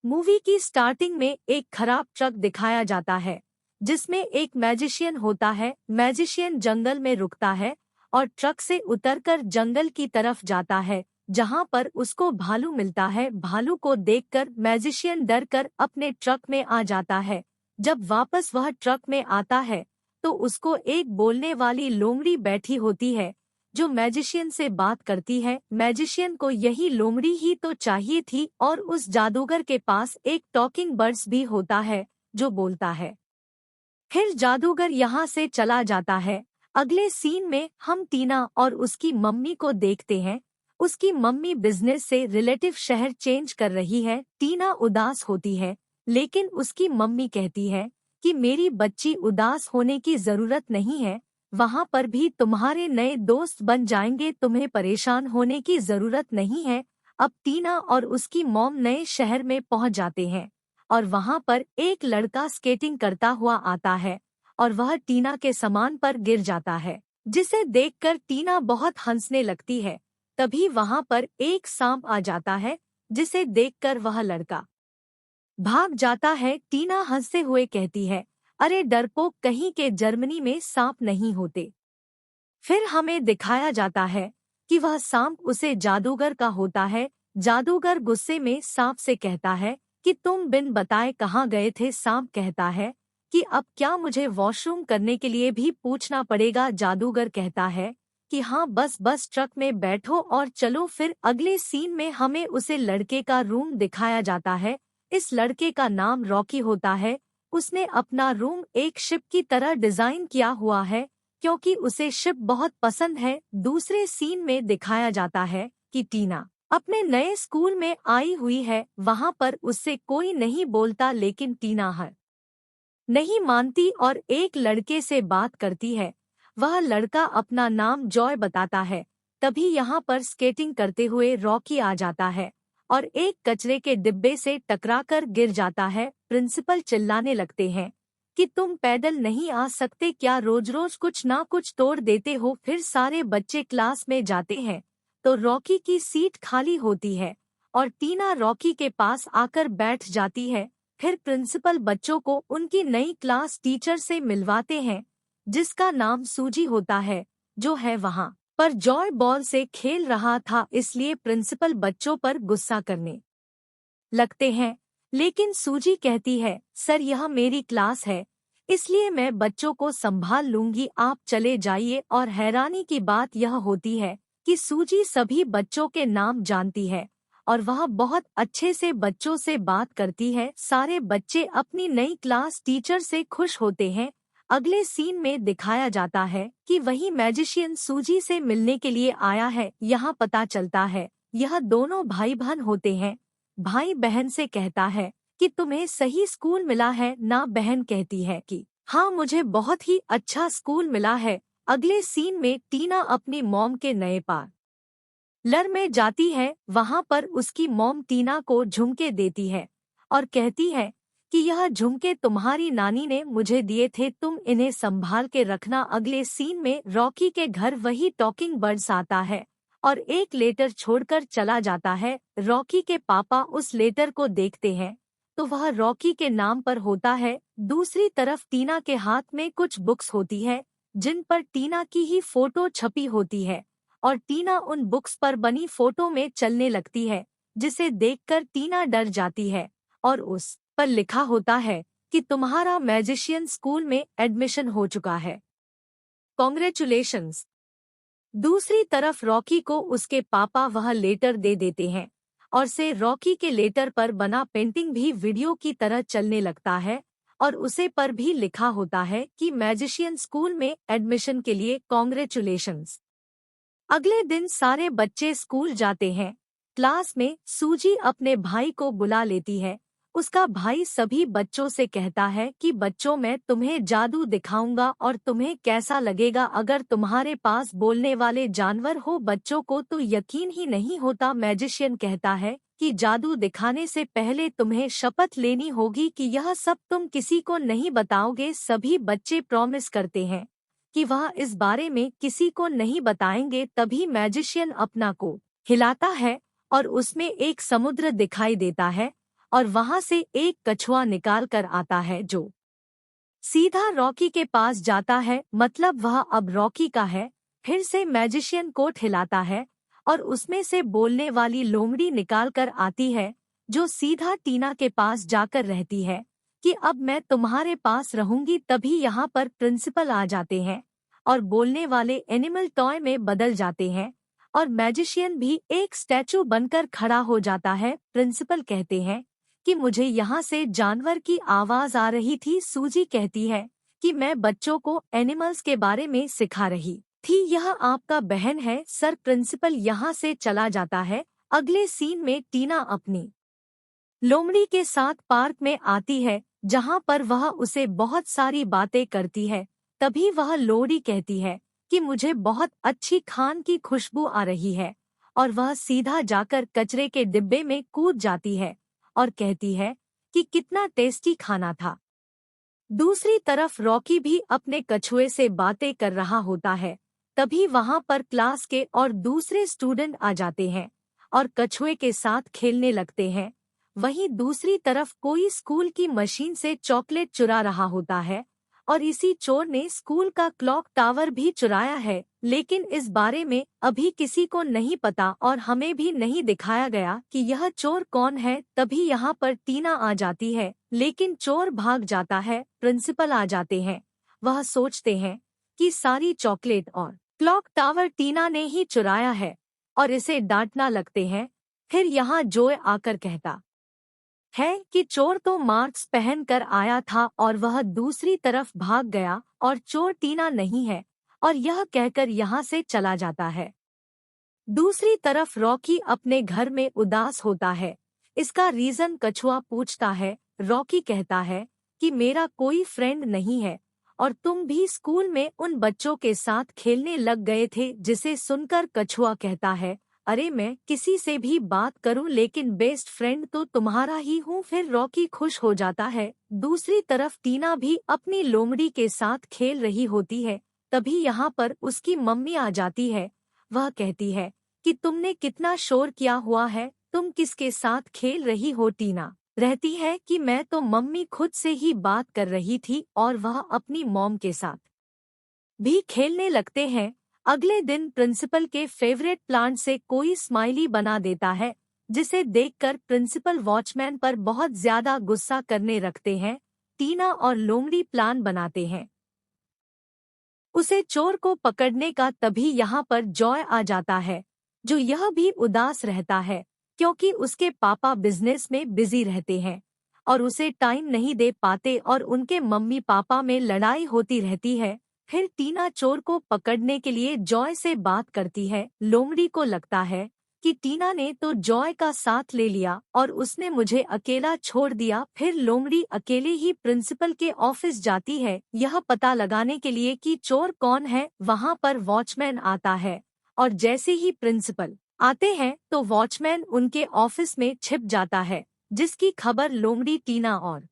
Movie की starting में एक खराब ट्रक दिखाया जाता है जिसमें एक मैजिशियन होता है। मैजिशियन जंगल में रुकता है और ट्रक से उतरकर जंगल की तरफ जाता है जहां पर उसको भालू मिलता है। भालू को देखकर मैजिशियन डर कर अपने ट्रक में आ जाता है। जब वापस वह ट्रक में आता है तो उसको एक बोलने वाली लोमड़ी बैठी होती है जो मैजिशियन से बात करती है। मैजिशियन को यही लोमड़ी ही तो चाहिए थी और उस जादूगर के पास एक टॉकिंग बर्ड्स भी होता है जो बोलता है। फिर जादूगर यहाँ से चला जाता है। अगले सीन में हम टीना और उसकी मम्मी को देखते हैं। उसकी मम्मी बिजनेस से रिलेटिव शहर चेंज कर रही है। टीना उदास होती है लेकिन उसकी मम्मी कहती है कि मेरी बच्ची उदास होने की जरूरत नहीं है, वहाँ पर भी तुम्हारे नए दोस्त बन जाएंगे, तुम्हें परेशान होने की जरूरत नहीं है। अब टीना और उसकी मॉम नए शहर में पहुँच जाते हैं और वहाँ पर एक लड़का स्केटिंग करता हुआ आता है और वह टीना के सामान पर गिर जाता है जिसे देखकर टीना बहुत हंसने लगती है। तभी वहाँ पर एक सांप आ जाता है जिसे देखकर वह लड़का भाग जाता है। टीना हंसते हुए कहती है, अरे डरपोक कहीं के, जर्मनी में सांप नहीं होते। फिर हमें दिखाया जाता है कि वह सांप उसे जादूगर का होता है। जादूगर गुस्से में सांप से कहता है कि तुम बिन बताए कहाँ गए थे। सांप कहता है कि अब क्या मुझे वॉशरूम करने के लिए भी पूछना पड़ेगा। जादूगर कहता है कि हाँ, बस बस ट्रक में बैठो और चलो। फिर अगले सीन में हमें उसे लड़के का रूम दिखाया जाता है। इस लड़के का नाम रॉकी होता है। उसने अपना रूम एक शिप की तरह डिजाइन किया हुआ है क्योंकि उसे शिप बहुत पसंद है। दूसरे सीन में दिखाया जाता है कि टीना अपने नए स्कूल में आई हुई है। वहाँ पर उससे कोई नहीं बोलता लेकिन टीना है नहीं मानती और एक लड़के से बात करती है। वह लड़का अपना नाम जॉय बताता है। तभी यहाँ पर स्केटिंग करते हुए रॉकी आ जाता है और एक कचरे के डिब्बे से टकराकर गिर जाता है। प्रिंसिपल चिल्लाने लगते हैं कि तुम पैदल नहीं आ सकते क्या, रोज रोज कुछ ना कुछ तोड़ देते हो। फिर सारे बच्चे क्लास में जाते हैं तो रॉकी की सीट खाली होती है और टीना रॉकी के पास आकर बैठ जाती है। फिर प्रिंसिपल बच्चों को उनकी नई क्लास टीचर से मिलवाते हैं जिसका नाम सूजी होता है, जो है वहाँ पर जॉय बॉल से खेल रहा था, इसलिए प्रिंसिपल बच्चों पर गुस्सा करने लगते हैं। लेकिन सूजी कहती है, सर यह मेरी क्लास है इसलिए मैं बच्चों को संभाल लूंगी, आप चले जाइए। और हैरानी की बात यह होती है कि सूजी सभी बच्चों के नाम जानती है और वह बहुत अच्छे से बच्चों से बात करती है। सारे बच्चे अपनी नई क्लास टीचर से खुश होते हैं। अगले सीन में दिखाया जाता है कि वही मैजिशियन सूजी से मिलने के लिए आया है। यहाँ पता चलता है यह दोनों भाई बहन होते हैं। भाई बहन से कहता है कि तुम्हें सही स्कूल मिला है ना। बहन कहती है कि हाँ, मुझे बहुत ही अच्छा स्कूल मिला है। अगले सीन में टीना अपनी मॉम के नए पार्लर में जाती है। वहाँ पर उसकी मॉम टीना को झुमके देती है और कहती है कि यह झुमके तुम्हारी नानी ने मुझे दिए थे, तुम इन्हें संभाल के रखना। अगले सीन में रॉकी के घर वही टॉकिंग बर्ड्स आता है और एक लेटर छोड़कर चला जाता है। रॉकी के पापा उस लेटर को देखते हैं तो वह रॉकी के नाम पर होता है। दूसरी तरफ टीना के हाथ में कुछ बुक्स होती है जिन पर टीना की ही फोटो छपी होती है और टीना उन बुक्स पर बनी फोटो में चलने लगती है जिसे देखकर टीना डर जाती है और उस पर लिखा होता है कि तुम्हारा मैजिशियन स्कूल में एडमिशन हो चुका है, कॉन्ग्रेचुलेशंस। दूसरी तरफ रॉकी को उसके पापा वह लेटर दे देते हैं और से रॉकी के लेटर पर बना पेंटिंग भी वीडियो की तरह चलने लगता है और उसे पर भी लिखा होता है कि मैजिशियन स्कूल में एडमिशन के लिए कॉन्ग्रेचुलेशंस। अगले दिन सारे बच्चे स्कूल जाते हैं। क्लास में सूजी अपने भाई को बुला लेती है। उसका भाई सभी बच्चों से कहता है कि बच्चों, मैं तुम्हें जादू दिखाऊंगा और तुम्हें कैसा लगेगा अगर तुम्हारे पास बोलने वाले जानवर हो। बच्चों को तो यकीन ही नहीं होता। मैजिशियन कहता है कि जादू दिखाने से पहले तुम्हें शपथ लेनी होगी कि यह सब तुम किसी को नहीं बताओगे। सभी बच्चे प्रॉमिस करते हैं कि वह इस बारे में किसी को नहीं बताएंगे। तभी मैजिशियन अपना को हिलाता है और उसमें एक समुद्र दिखाई देता है और वहां से एक कछुआ निकाल कर आता है जो सीधा रॉकी के पास जाता है, मतलब वह अब रॉकी का है। फिर से मैजिशियन को हिलाता है और उसमें से बोलने वाली लोमड़ी निकाल कर आती है जो सीधा टीना के पास जाकर रहती है कि अब मैं तुम्हारे पास रहूंगी। तभी यहाँ पर प्रिंसिपल आ जाते हैं और बोलने वाले एनिमल टॉय में बदल जाते हैं और मैजिशियन भी एक स्टैचू बनकर खड़ा हो जाता है। प्रिंसिपल कहते हैं कि मुझे यहाँ से जानवर की आवाज आ रही थी। सूजी कहती है कि मैं बच्चों को एनिमल्स के बारे में सिखा रही थी, यह आपका बहन है सर। प्रिंसिपल यहाँ से चला जाता है। अगले सीन में टीना अपनी लोमड़ी के साथ पार्क में आती है जहाँ पर वह उसे बहुत सारी बातें करती है। तभी वह लोमड़ी कहती है कि मुझे बहुत अच्छी खान की खुशबू आ रही है और वह सीधा जाकर कचरे के डिब्बे में कूद जाती है और कहती है कि कितना टेस्टी खाना था। दूसरी तरफ रॉकी भी अपने कछुए से बातें कर रहा होता है। तभी वहां पर क्लास के और दूसरे स्टूडेंट आ जाते हैं और कछुए के साथ खेलने लगते हैं। वहीं दूसरी तरफ कोई स्कूल की मशीन से चॉकलेट चुरा रहा होता है और इसी चोर ने स्कूल का क्लॉक टावर भी चुराया है, लेकिन इस बारे में अभी किसी को नहीं पता और हमें भी नहीं दिखाया गया कि यह चोर कौन है। तभी यहाँ पर टीना आ जाती है लेकिन चोर भाग जाता है। प्रिंसिपल आ जाते हैं। वह सोचते हैं कि सारी चॉकलेट और क्लॉक टावर टीना ने ही चुराया है और इसे डांटना लगते हैं। फिर यहाँ जोय आकर कहता है कि चोर तो मार्क्स पहन कर आया था और वह दूसरी तरफ भाग गया और चोर टीना नहीं है, और यह कहकर यहाँ से चला जाता है। दूसरी तरफ रॉकी अपने घर में उदास होता है। इसका रीजन कछुआ पूछता है। रॉकी कहता है कि मेरा कोई फ्रेंड नहीं है और तुम भी स्कूल में उन बच्चों के साथ खेलने लग गए थे। जिसे सुनकर कछुआ कहता है, अरे मैं किसी से भी बात करूं लेकिन बेस्ट फ्रेंड तो तुम्हारा ही हूं। फिर रॉकी खुश हो जाता है। दूसरी तरफ टीना भी अपनी लोमड़ी के साथ खेल रही होती है। तभी यहाँ पर उसकी मम्मी आ जाती है। वह कहती है कि तुमने कितना शोर किया हुआ है, तुम किसके साथ खेल रही हो। टीना रहती है कि मैं तो मम्मी खुद से ही बात कर रही थी और वह अपनी मॉम के साथ भी खेलने लगते हैं। अगले दिन प्रिंसिपल के फेवरेट प्लांट से कोई स्माइली बना देता है जिसे देखकर प्रिंसिपल वॉचमैन पर बहुत ज्यादा गुस्सा करने रखते हैं। टीना और लोमड़ी प्लान बनाते हैं उसे चोर को पकड़ने का। तभी यहाँ पर जॉय आ जाता है जो यह भी उदास रहता है क्योंकि उसके पापा बिजनेस में बिजी रहते हैं और उसे टाइम नहीं दे पाते और उनके मम्मी पापा में लड़ाई होती रहती है। फिर टीना चोर को पकड़ने के लिए जॉय से बात करती है। लोमड़ी को लगता है कि टीना ने तो जॉय का साथ ले लिया और उसने मुझे अकेला छोड़ दिया। फिर लोमड़ी अकेले ही प्रिंसिपल के ऑफिस जाती है यह पता लगाने के लिए कि चोर कौन है। वहां पर वॉचमैन आता है और जैसे ही प्रिंसिपल आते हैं तो वॉचमैन उनके ऑफिस में छिप जाता है, जिसकी खबर लोमड़ी टीना और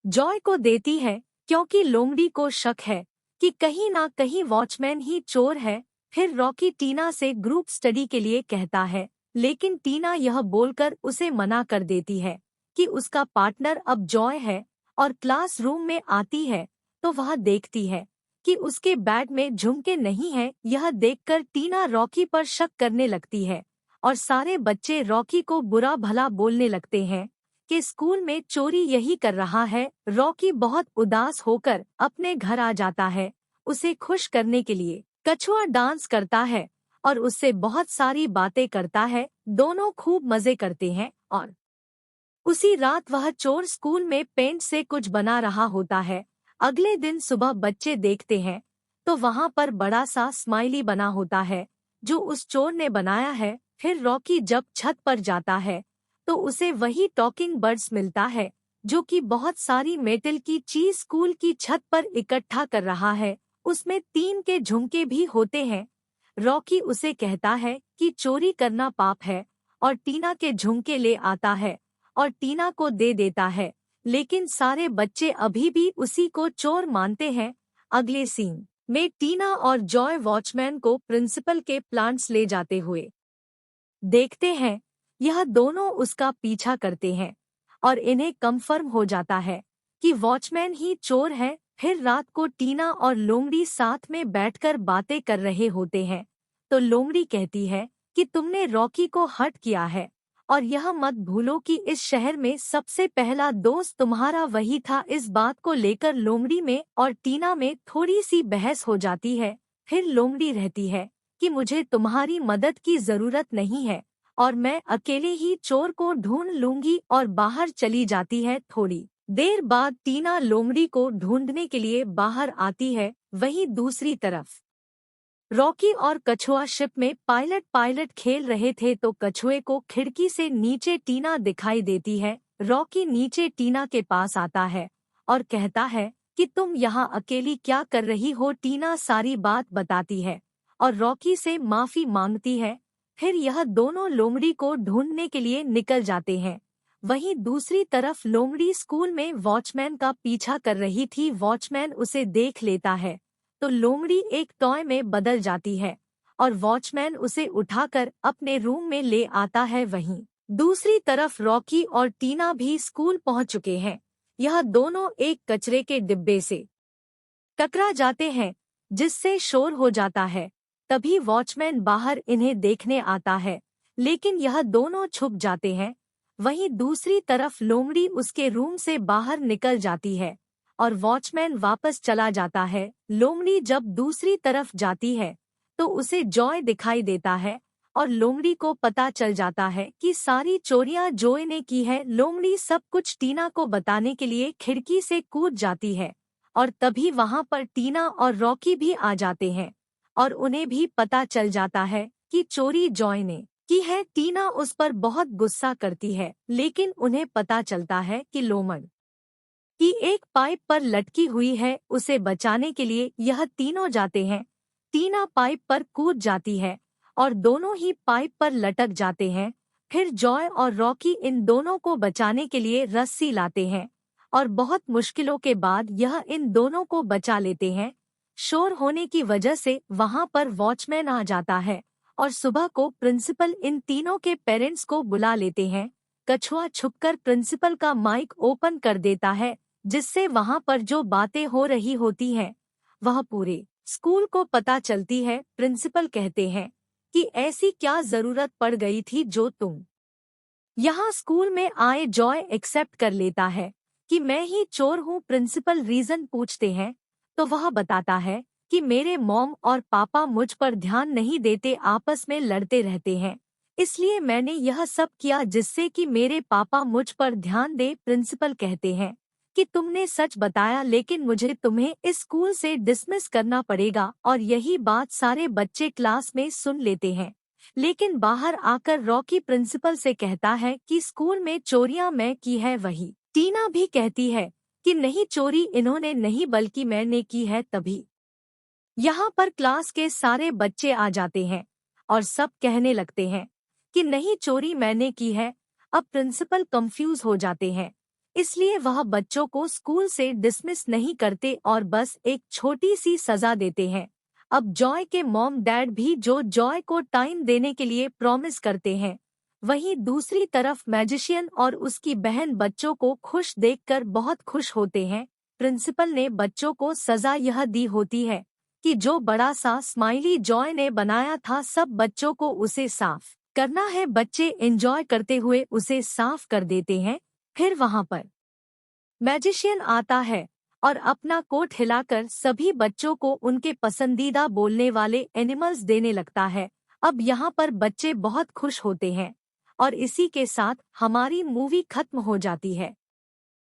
जॉय को देती है क्योंकि लोमड़ी को शक है कि कहीं ना कहीं वॉचमैन ही चोर है। फिर रॉकी टीना से ग्रुप स्टडी के लिए कहता है लेकिन टीना यह बोलकर उसे मना कर देती है कि उसका पार्टनर अब जॉय है और क्लासरूम में आती है तो वह देखती है कि उसके बैग में झुमके नहीं है। यह देखकर टीना रॉकी पर शक करने लगती है और सारे बच्चे रॉकी को बुरा भला बोलने लगते हैं कि स्कूल में चोरी यही कर रहा है। रॉकी बहुत उदास होकर अपने घर आ जाता है। उसे खुश करने के लिए कछुआ डांस करता है और उससे बहुत सारी बातें करता है। दोनों खूब मजे करते हैं और उसी रात वह चोर स्कूल में पेंट से कुछ बना रहा होता है। अगले दिन सुबह बच्चे देखते हैं तो वहां पर बड़ा सा स्माइली बना होता है जो उस चोर ने बनाया है। फिर रॉकी जब छत पर जाता है तो उसे वही टॉकिंग बर्ड्स मिलता है जो कि बहुत सारी मेटल की चीज स्कूल की छत पर इकट्ठा कर रहा है। उसमें 3 के झुमके भी होते हैं। रॉकी उसे कहता है कि चोरी करना पाप है और टीना के झुमके ले आता है और टीना को दे देता है, लेकिन सारे बच्चे अभी भी उसी को चोर मानते हैं। अगले सीन में टीना और जॉय वॉचमैन को प्रिंसिपल के प्लांट्स ले जाते हुए देखते हैं। यह दोनों उसका पीछा करते हैं और इन्हें कंफर्म हो जाता है कि वॉचमैन ही चोर है। फिर रात को टीना और लोमड़ी साथ में बैठकर बातें कर रहे होते हैं, तो लोमड़ी कहती है कि तुमने रॉकी को हर्ट किया है और यह मत भूलो कि इस शहर में सबसे पहला दोस्त तुम्हारा वही था। इस बात को लेकर लोमड़ी में और टीना में थोड़ी सी बहस हो जाती है। फिर लोमड़ी रहती है कि मुझे तुम्हारी मदद की जरूरत नहीं है और मैं अकेले ही चोर को ढूंढ लूंगी और बाहर चली जाती है। थोड़ी देर बाद टीना लोमड़ी को ढूंढने के लिए बाहर आती है। वहीं दूसरी तरफ रॉकी और कछुआ शिप में पायलट खेल रहे थे, तो कछुए को खिड़की से नीचे टीना दिखाई देती है। रॉकी नीचे टीना के पास आता है और कहता है कि तुम यहाँ अकेली क्या कर रही हो। टीना सारी बात बताती है और रॉकी से माफी मांगती है। फिर यह दोनों लोमड़ी को ढूंढने के लिए निकल जाते हैं। वहीं दूसरी तरफ लोमड़ी स्कूल में वॉचमैन का पीछा कर रही थी। वॉचमैन उसे देख लेता है तो लोमड़ी एक टॉय में बदल जाती है और वॉचमैन उसे उठाकर अपने रूम में ले आता है। वहीं दूसरी तरफ रॉकी और टीना भी स्कूल पहुंच चुके हैं। यह दोनों एक कचरे के डिब्बे से टकरा जाते हैं, जिससे शोर हो जाता है। तभी वॉचमैन बाहर इन्हें देखने आता है, लेकिन यह दोनों छुप जाते हैं। वहीं दूसरी तरफ लोमड़ी उसके रूम से बाहर निकल जाती है और वॉचमैन वापस चला जाता है। लोमड़ी जब दूसरी तरफ जाती है तो उसे जॉय दिखाई देता है और लोमड़ी को पता चल जाता है कि सारी चोरियां जॉय ने की है। लोमड़ी सब कुछ टीना को बताने के लिए खिड़की से कूद जाती है और तभी वहां पर टीना और रॉकी भी आ जाते हैं और उन्हें भी पता चल जाता है कि चोरी जॉय ने की है। टीना उस पर बहुत गुस्सा करती है, लेकिन उन्हें पता चलता है कि लोमड़ की एक पाइप पर लटकी हुई है। उसे बचाने के लिए यह तीनों जाते हैं। टीना पाइप पर कूद जाती है और दोनों ही पाइप पर लटक जाते हैं। फिर जॉय और रॉकी इन दोनों को बचाने के लिए रस्सी लाते हैं और बहुत मुश्किलों के बाद यह इन दोनों को बचा लेते हैं। शोर होने की वजह से वहां पर वॉचमैन आ जाता है और सुबह को प्रिंसिपल इन तीनों के पेरेंट्स को बुला लेते हैं। कछुआ छुपकर प्रिंसिपल का माइक ओपन कर देता है, जिससे वहां पर जो बातें हो रही होती हैं वह पूरे स्कूल को पता चलती है। प्रिंसिपल कहते हैं कि ऐसी क्या जरूरत पड़ गई थी जो तुम यहाँ स्कूल में आए। जॉय एक्सेप्ट कर लेता है कि मैं ही चोर हूँ। प्रिंसिपल रीजन पूछते हैं तो वह बताता है कि मेरे मॉम और पापा मुझ पर ध्यान नहीं देते, आपस में लड़ते रहते हैं, इसलिए मैंने यह सब किया जिससे कि मेरे पापा मुझ पर ध्यान दे। प्रिंसिपल कहते हैं कि तुमने सच बताया, लेकिन मुझे तुम्हें इस स्कूल से डिसमिस करना पड़ेगा। और यही बात सारे बच्चे क्लास में सुन लेते हैं। लेकिन बाहर आकर रॉकी प्रिंसिपल से कहता है कि स्कूल में चोरियां मैं की है। वही टीना भी कहती है कि नहीं, चोरी इन्होंने नहीं बल्कि मैंने की है। तभी यहाँ पर क्लास के सारे बच्चे आ जाते हैं और सब कहने लगते हैं कि नहीं, चोरी मैंने की है। अब प्रिंसिपल कंफ्यूज हो जाते हैं, इसलिए वह बच्चों को स्कूल से डिसमिस नहीं करते और बस एक छोटी सी सजा देते हैं। अब जॉय के मॉम डैड भी जो जॉय को टाइम देने के लिए प्रॉमिस करते हैं। वहीं दूसरी तरफ मैजिशियन और उसकी बहन बच्चों को खुश देखकर बहुत खुश होते हैं। प्रिंसिपल ने बच्चों को सजा यह दी होती है कि जो बड़ा सा स्माइली जॉय ने बनाया था, सब बच्चों को उसे साफ करना है। बच्चे एंजॉय करते हुए उसे साफ कर देते हैं। फिर वहां पर मैजिशियन आता है और अपना कोट हिलाकर सभी बच्चों को उनके पसंदीदा बोलने वाले एनिमल्स देने लगता है। अब यहाँ पर बच्चे बहुत खुश होते हैं और इसी के साथ हमारी मूवी खत्म हो जाती है।